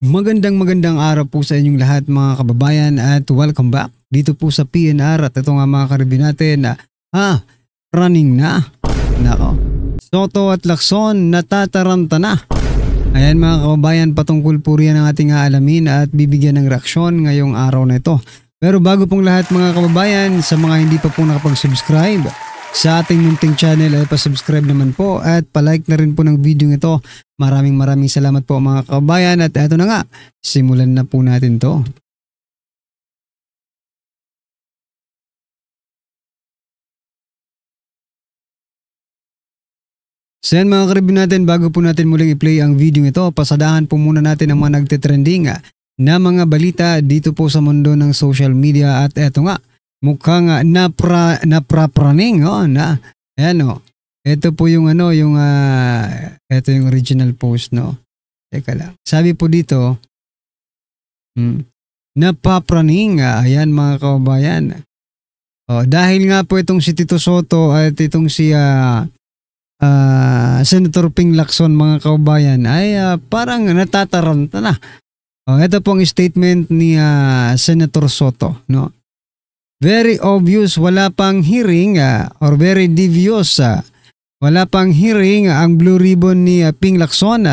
Magandang araw po sa inyong lahat mga kababayan at welcome back dito po sa PNR at ito nga mga karibin natin na running na. Nako. Soto at Lacson natataranta na. Ayan mga kababayan, patungkol po riyan ang ating aalamin at bibigyan ng reaksyon ngayong araw na ito. Pero bago pong lahat mga kababayan, sa mga hindi pa po nakapag-subscribe sa ating munting channel ay pa-subscribe naman po at pa-like na rin po ng video ito. Maraming salamat po mga kababayan at eto na nga, simulan na po natin to. So yan mga karibin natin, bago po natin muling i-play ang video ito, pasadahan po muna natin ang mga nagtitrending na mga balita dito po sa mundo ng social media at eto nga, mukhang naprapraning na. Ayan o. Ito po yung ito yung original post no. Teka lang. Sabi po dito, napapraning. Ayan mga kababayan. Dahil nga po itong si Tito Soto at itong si Senator Ping Lacson mga kababayan ay parang natataranta na. Ito pong statement ni Senator Soto, no? Very obvious, wala pang hearing or very devious. Wala pang hearing ang blue ribbon ni Ping Lacson.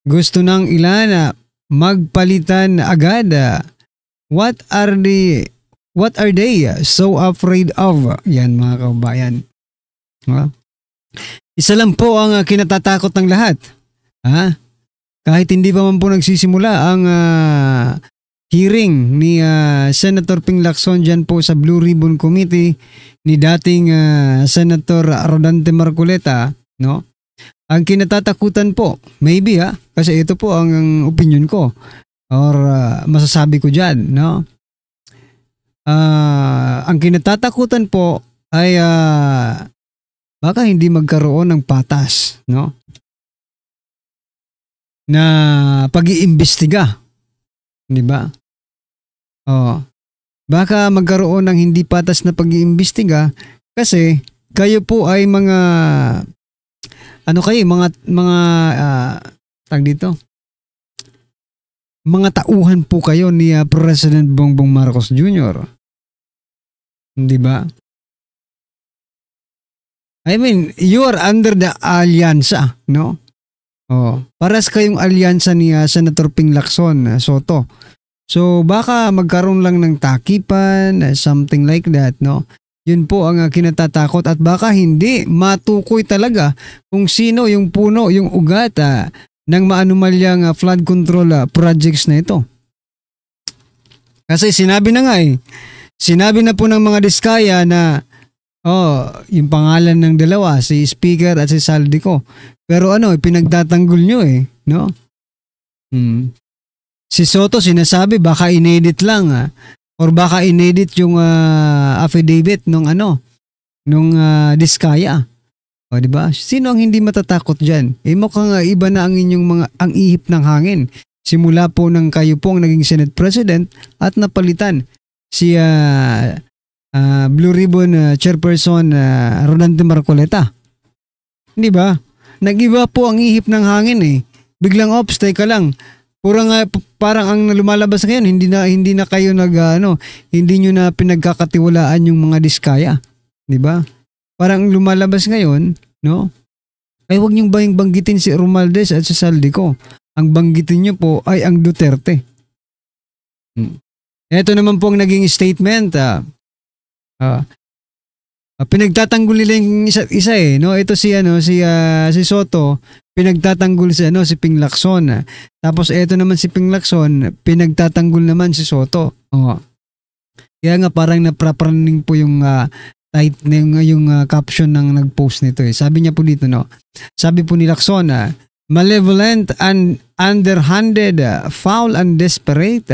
Gusto ng ilan magpalitan agad. What are they so afraid of? Yan mga kababayan. Isa lang po ang kinatatakot ng lahat. Kahit hindi pa man po nagsisimula ang hearing ni Senator Ping Lacson dyan po sa Blue Ribbon Committee ni dating Senator Rodante Marcoleta, no? Ang kinatatakutan po, maybe kasi ito po ang opinion ko or masasabi ko dyan, no? Ang kinatatakutan po ay baka hindi magkaroon ng patas, no? Na pag-iimbestiga, di ba? Baka magkaroon ng hindi patas na pag-iimbestiga kasi kayo po ay mga tag dito. Mga tauhan po kayo ni President Bongbong Marcos Jr. Di ba? I mean, you are under the alyansa, no? Paras kayong alyansa ni Senator Ping Lacson Soto. So baka magkaroon lang ng takipan, something like that, no? Yun po ang kinatatakot at baka hindi matukoy talaga kung sino yung puno, yung ugat ng maanumalyang flood control projects na ito. Kasi sinabi na nga sinabi na po ng mga diskaya na yung pangalan ng dalawa, si Speaker at si Saldico. Pero pinagtatanggol nyo no? Si Soto sinasabi baka inedit lang or baka inedit yung affidavit nung diskaya. Di ba? Sino ang hindi matatakot diyan? Mukhang iba na ang inyong ang ihip ng hangin. Simula po nang kayo pong naging Senate President at napalitan si Blue Ribbon Chairperson Rodante Marcoleta. Hindi ba? Nag-iba po ang ihip ng hangin Biglang teka lang. Parang ang lumalabas ngayon, hindi na kayo hindi nyo na pinagkakatiwalaan yung mga diskaya. Di ba? Parang lumalabas ngayon, no? Ay wag niyong banggitin si Romualdez at si Saldico. Ang banggitin niyo po ay ang Duterte. Ito naman po ang naging statement. Pinagtatanggol nila yung isa no? Ito si Soto, pinagtatanggol si Ping Lacson. Tapos ito naman si Ping Lacson, pinagtatanggol naman si Soto. Kaya nga parang naprapraning po yung yung caption ng nag-post nito Sabi niya po dito, no? Sabi po ni Lacson, malevolent and underhanded, foul and desperate.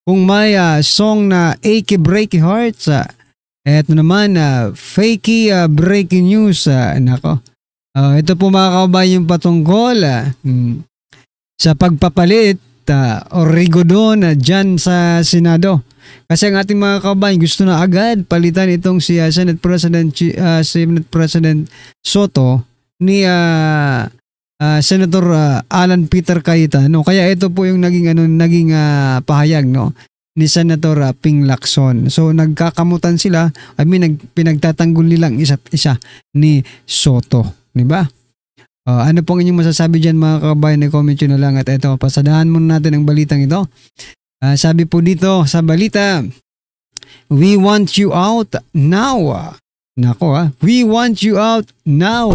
Kung may song na achy breaky hearts, eto naman, fakey breaking news. Nako. Ito po mga kababayan yung patungkol sa pagpapalit o rigodon dyan sa Senado. Kasi ang ating mga kababayan gusto na agad palitan itong si Senate President Soto ni Senator Alan Peter Cayetano. Kaya ito po yung naging pahayag, no, ni Senator Ping Lacson. So nagkakamutan sila, pinagtatanggol nilang isa't isa ni Soto, di ba? Ano pong inyong masasabi diyan, mga kabayan? I-comment nyo na lang. At ito, pasadahan muna natin ang balitang ito. Sabi po dito sa balita, "We want you out now." Nako, we want you out now.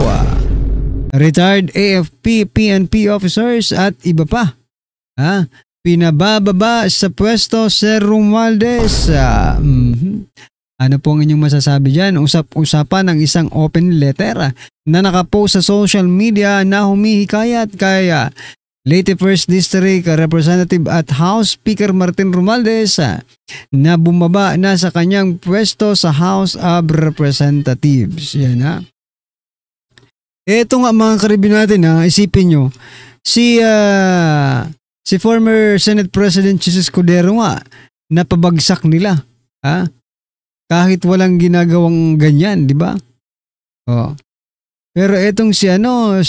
Retired AFP, PNP officers at iba pa, pinabababa sa pwesto Sir Romualdez. Ano po ang inyong masasabi dyan? Usap-usapan ng isang open letter na nakapost sa social media na humihikayat kay Leyte 1st District Representative at House Speaker Martin Romualdez na bumaba na sa kanyang pwesto sa House of Representatives. Yan, Ito nga, mga karibin natin, isipin nyo, si former Senate President Jesus Escudero nga, napabagsak nila. Kahit walang ginagawang ganyan, di ba? Pero etong si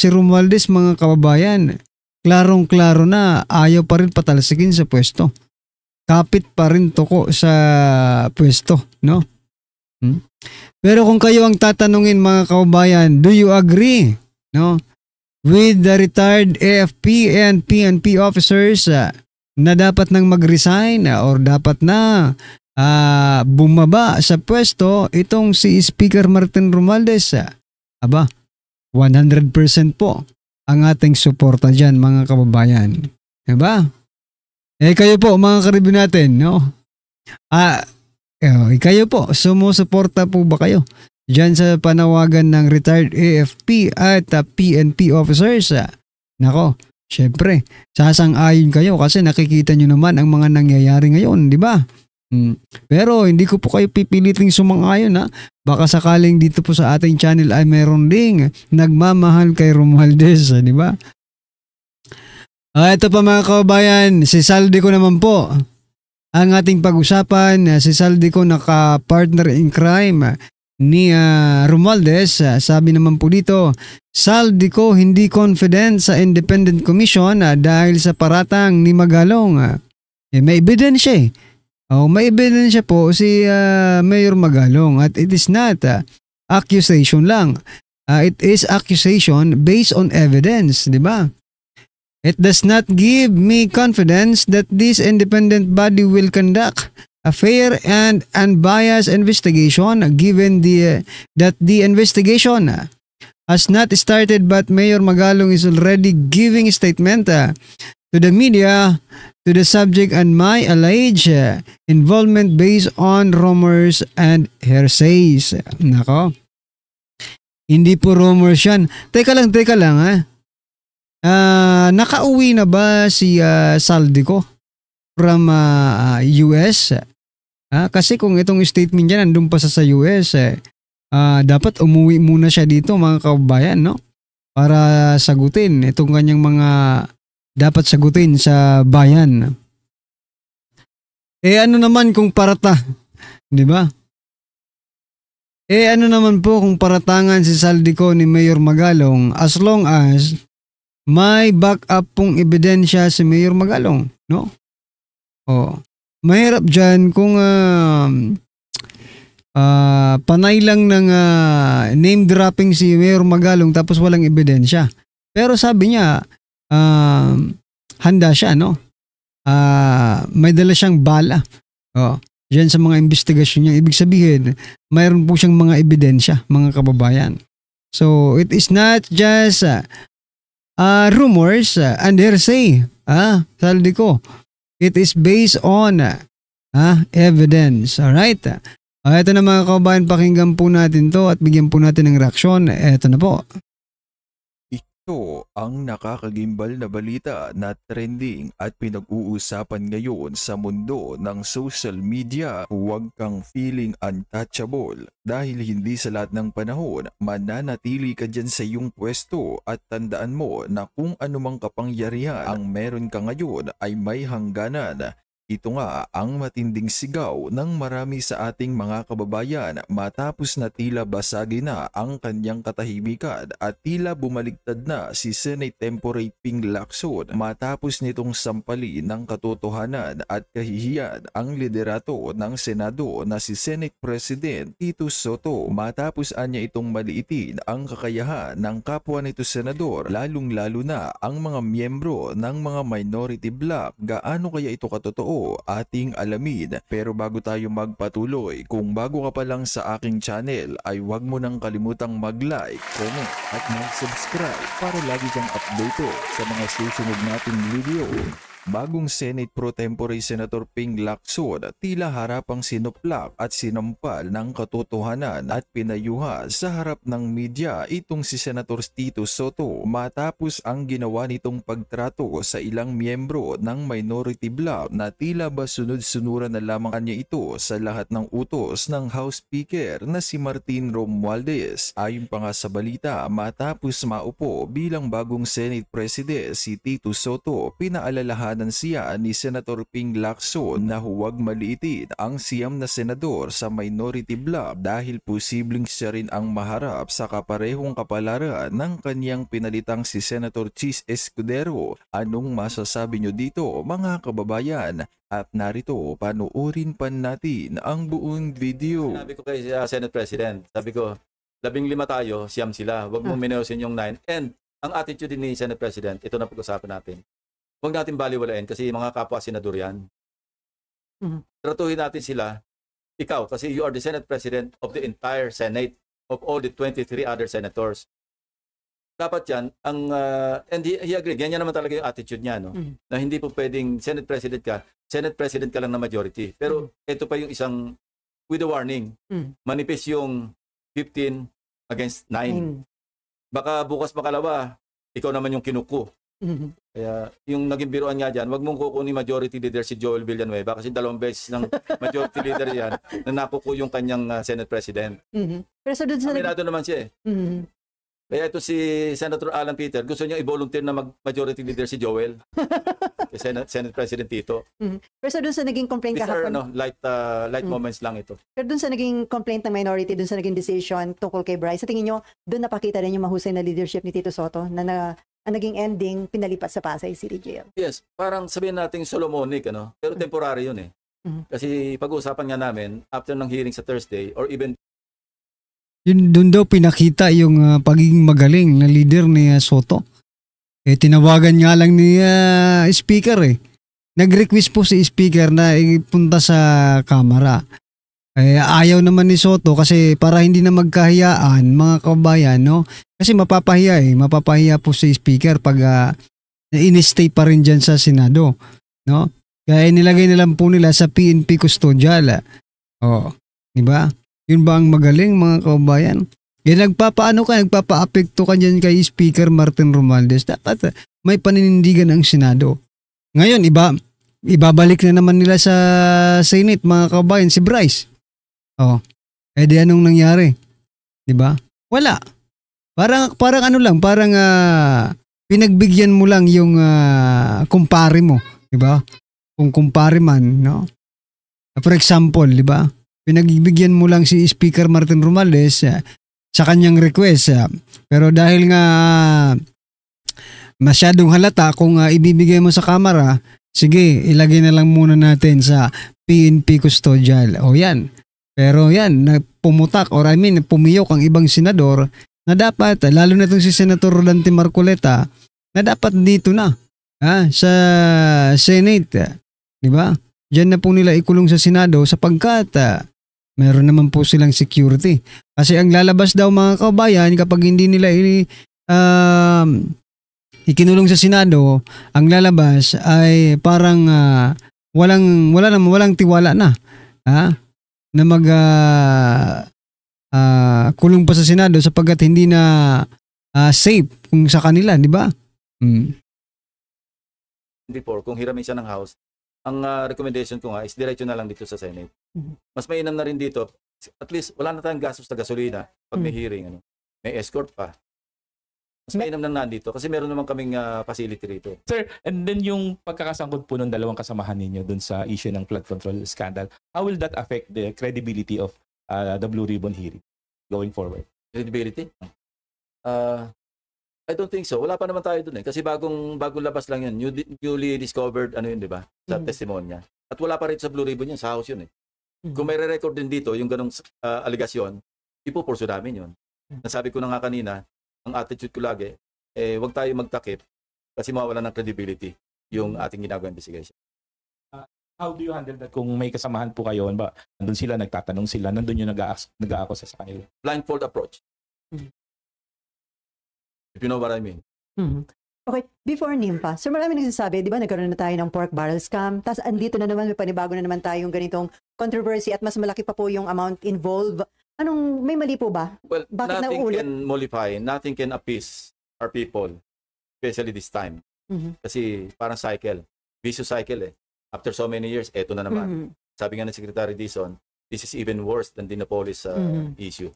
Romualdez, mga kababayan, klarong-klaro na ayaw pa rin patalsikin sa pwesto. Kapit pa rin toko sa pwesto, no? Pero kung kayo ang tatanungin, mga kababayan, do you agree, no, with the retired AFP and PNP officers na dapat nang mag-resign or dapat na bumaba sa pwesto itong si Speaker Martin Romualdez? 100% po ang ating suporta dyan, mga kababayan. Diba? Kayo po, mga karibin natin, no? Kayo po, sumusuporta po ba kayo dyan sa panawagan ng retired AFP at PNP officers? Nako, syempre, sasang-ayon kayo kasi nakikita nyo naman ang mga nangyayari ngayon, di ba? Pero hindi ko po kayo pipiliting sumang-ayon, Baka sakaling dito po sa ating channel ay meron ding nagmamahal kay Romualdez, di ba? Ito pa, mga kababayan, si Saldico naman po ang ating pag-usapan. Si Saldico, naka-partner in crime ni Romualdez. Sabi naman po dito, Saldico hindi confident sa Independent Commission dahil sa paratang ni Magalong. May ebidensya may ebidensya po si Mayor Magalong at it is not accusation lang. It is accusation based on evidence, di ba? It does not give me confidence that this independent body will conduct a fair and unbiased investigation given that the investigation has not started but Mayor Magalong is already giving a statement to the media to the subject and my alleged involvement based on rumors and hearsays. Nako. Hindi po rumors yan. Teka lang. Nakauwi na ba si Saldico from US? Kasi kung itong statement niya nandun pa sa US, dapat umuwi muna siya dito, mga kababayan, no? Para sagutin itong kanyang mga dapat sagutin sa bayan. Ano naman kung parata, di ba? Ano naman po kung paratangan si Saldico ni Mayor Magalong as long as may backup pong ebidensya si Mayor Magalong, no? Mahirap dyan kung panay lang ng name dropping si Mayor Magalong tapos walang ebidensya. Pero sabi niya, handa siya, no? May dala siyang bala. Diyan sa mga investigasyon niya. Ibig sabihin, mayroon po siyang mga ebidensya, mga kababayan. So, it is not just rumors and hearsay, Saldico. It is based on evidence. Alright? Ito na, mga kababayan, pakinggan po natin to at bigyan po natin ng reaksyon. Ito na po. Ito ang nakakagimbal na balita na trending at pinag-uusapan ngayon sa mundo ng social media. Huwag kang feeling untouchable dahil hindi sa lahat ng panahon mananatili ka dyan sa iyong pwesto at tandaan mo na kung anumang kapangyarihan ang meron ka ngayon ay may hangganan. Ito nga ang matinding sigaw ng marami sa ating mga kababayan matapos na tila basagin na ang kanyang katahimikan at tila bumaligtad na si Senate Temporary Ping Lacson matapos nitong sampalin ng katotohanan at kahihiyan ang liderato ng Senado na si Senate President Tito Soto matapos anya itong maliitin ang kakayahan ng kapwa nito senador lalong-lalo na ang mga miyembro ng mga minority bloc. Gaano kaya ito katotoo? Ating alamin. Pero bago tayo magpatuloy, kung bago ka pa lang sa aking channel ay huwag mo nang kalimutang mag-like, comment at mag-subscribe para lagi kang updated sa mga susunod nating video. Bagong Senate Pro Tempore Senator Ping Lacson tila harapang sinuplak at sinampal ng katotohanan at pinayuha sa harap ng media itong si Senator Tito Soto matapos ang ginawa nitong pagtrato sa ilang miyembro ng minority bloc na tila ba sunod-sunuran na lamang kanya ito sa lahat ng utos ng House Speaker na si Martin Romualdez. Ayon pa nga sa balita, matapos maupo bilang bagong Senate President si Tito Soto, pinaalalahanan siya ni Senator Ping Lacson na huwag maliitin ang siyam na senador sa minority bloc dahil posibleng siya rin ang maharap sa kaparehong kapalaran ng kanyang pinalitang si Senator Chis Escudero. Anong masasabi nyo dito mga kababayan? At narito, panoorin pa natin ang buong video. Sabi ko kay Senate President, sabi ko, 15 tayo, siyam sila. Huwag mong mineusin yung 9. And ang attitude ni Senate President, ito na pag-usapan natin. Huwag natin baliwalain kasi mga kapwa senador yan. Tratuhin natin sila, ikaw, kasi you are the Senate President of the entire Senate, of all the 23 other senators. Dapat yan, and he agreed, ganyan naman talaga yung attitude niya, no? Na hindi po pwedeng Senate President ka lang na majority. Pero ito pa yung isang, with a warning, manipis yung 15 against 9. Baka bukas makalawa, ikaw naman yung kinuko. Kaya yung naging biruan nga dyan, wag mong kukunin majority leader si Joel Villanueva kasi 2 beses ng majority leader yan na nakuko yung kanyang Senate President. Pero so doon sa Aminado naman siya eh. Kaya ito si Senator Alan Peter, gusto niya i-volunteer na mag-majority leader si Joel. Senate President Tito. Pero so doon sa naging complaint These are kahapon. light moments lang ito. Pero doon sa naging complaint ng minority, doon sa naging decision tungkol kay Bryce, sa tingin nyo, doon napakita rin yung mahusay na leadership ni Tito Soto na ang naging ending, pinalipat sa Pasay City Jail. Yes, parang sabihin natin Solomonic, ano? Pero temporary yun eh. Kasi pag-uusapan nga namin, after ng hearing sa Thursday, or even Yun doon daw pinakita yung pagiging magaling na leader ni Soto. Tinawagan nga lang ni speaker eh. Nag-request po si speaker na ipunta sa kamera. Ayaw naman ni Soto kasi para hindi na magkahiyaan mga kabayan, no? Kasi mapapahiya po si speaker pag in-stay pa rin dyan sa Senado, no? Kaya nilagay na lang po nila sa PNP custodial. Di ba? Yun ba ang magaling mga kabayan? Nagpapa-apekto ka dyan kay Speaker Martin Romualdez. Dapat may paninindigan ang Senado. Ngayon, ibabalik na naman nila sa Senate mga kabayan si Bryce. Di anong nangyari? 'Di ba? Wala. Parang ano lang, parang pinagbigyan mo lang yung kumpare mo, 'di ba? Kung kumpare man, no? For example, 'di ba? Pinagbigyan mo lang si Speaker Martin Romualdez sa kanyang request. Pero dahil nga masyadong halata kung ibibigay mo sa kamera, sige, ilagay na lang muna natin sa PNP custodial. Yan. Pero yan, pumutak pumiyok ang ibang senador na dapat, lalo na itong si Senator Rolante Marcoleta, na dapat dito na sa Senate. Diba? Diyan na po nila ikulong sa Senado sapagkat meron naman po silang security. Kasi ang lalabas daw mga kabayan kapag hindi nila ikinulong sa Senado, ang lalabas ay parang walang tiwala na. Na kulong pa sa Senado sapagkat hindi na safe kung sa kanila, di ba? Before, kung hiramin siya ng House, ang recommendation ko nga is diretso na lang dito sa Senate. Mas mainam na rin dito. At least, wala na tayong gastos na gasolina pag may hearing. May escort pa. Mas mainam nang nandito kasi meron naman kaming facility rito. Sir, and then yung pagkakasangkot po ng dalawang kasamahan ninyo dun sa issue ng flood control scandal, how will that affect the credibility of the Blue Ribbon hearing going forward? Credibility? I don't think so. Wala pa naman tayo dun eh. Kasi bagong labas lang yun. Newly discovered, ano yun, di ba? Sa testimonya. At wala pa rin sa Blue Ribbon yun. Sa house yun eh. Kung may re-record din dito, yung ganong aligasyon, ipupurso namin yun. Nasabi ko na nga kanina, ang attitude ko lagi, wag tayo magtakip kasi mawawala ng credibility yung ating ginagawa investigation. How do you handle that kung may kasamahan po kayo? Ba, nandun sila, nagtatanong sila, nandun yung nag-aakusa sa kanila? Blindfold approach. If you know what I mean. Okay, before NIMPA, so marami nagsasabi, di ba nagkaroon na tayo ng pork barrel scam, tapos andito na naman, may panibago na naman tayong ganitong controversy at mas malaki pa po yung amount involved. May mali po ba? Well, Bakit nothing nauulit? can mollify, nothing can appease our people, especially this time. Kasi parang cycle, vicious cycle eh. After so many years, eto na naman. Sabi nga ng Secretary Dizon, this is even worse than Dinopolis issue.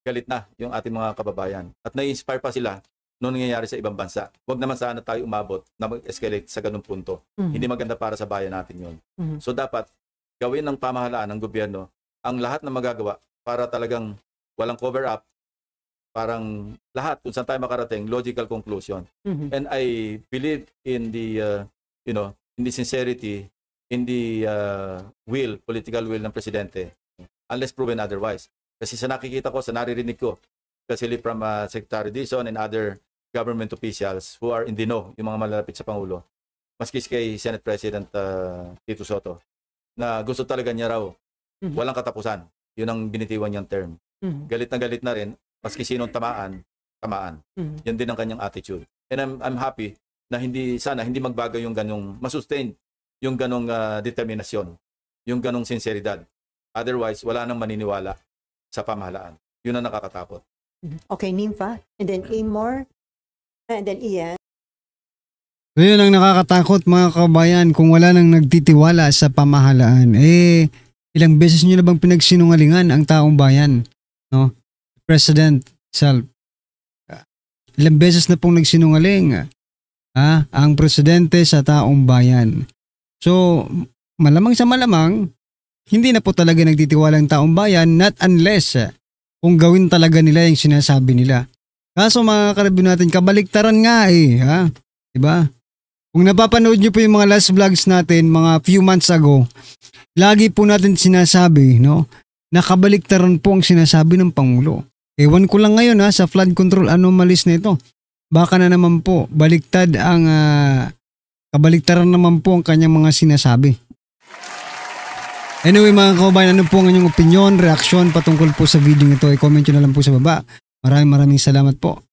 Galit na yung ating mga kababayan. At nai-inspire pa sila noong nangyayari sa ibang bansa. Huwag naman sana tayo umabot na mag-escalate sa ganung punto. Hindi maganda para sa bayan natin yun. So dapat gawin ng pamahalaan ng gobyerno ang lahat na magagawa para talagang walang cover-up. Parang lahat, kung saan tayo makarating, logical conclusion. And I believe in the, in the sincerity, in the political will ng Presidente, unless proven otherwise. Kasi sa nakikita ko, sa naririnig ko, especially from Secretary Dizon and other government officials who are in the know, yung mga malalapit sa Pangulo, maski kay Senate President Tito Soto, na gusto talaga niya raw walang katapusan. Yun ang binitiwan niyang term. Galit na rin, maski sinong tamaan. Yan din ang kanyang attitude. And I'm happy na sana hindi magbago yung ganong, masustain yung ganong determinasyon, yung ganong sinseridad. Otherwise, wala nang maniniwala sa pamahalaan. Yun ang nakakatakot. Okay, NIMPA, and then Amor, and then Ian. So yun ang nakakatakot mga kabayan kung wala nang nagtitiwala sa pamahalaan. Ilang beses nyo na bang pinagsinungalingan ang taong bayan? No? President self. Ilang beses na pong nagsinungaling ang presidente sa taong bayan. So, malamang sa malamang, hindi na po talaga nagtitiwala ang taong bayan not unless kung gawin talaga nila yung sinasabi nila. Kaso mga karabyo natin, kabaliktaran nga diba? Kung napapanood nyo po yung mga last vlogs natin mga few months ago, lagi po natin sinasabi, no, na kabaliktaran po ang sinasabi ng Pangulo. Ewan ko lang ngayon sa flood control anomalies na ito. Baka na naman po, kabaliktaran naman po ang kanyang mga sinasabi. Anyway mga kababayan, ano po ang inyong opinion, reaksyon patungkol po sa video ito? I-comment nyo na lang po sa baba. Maraming salamat po.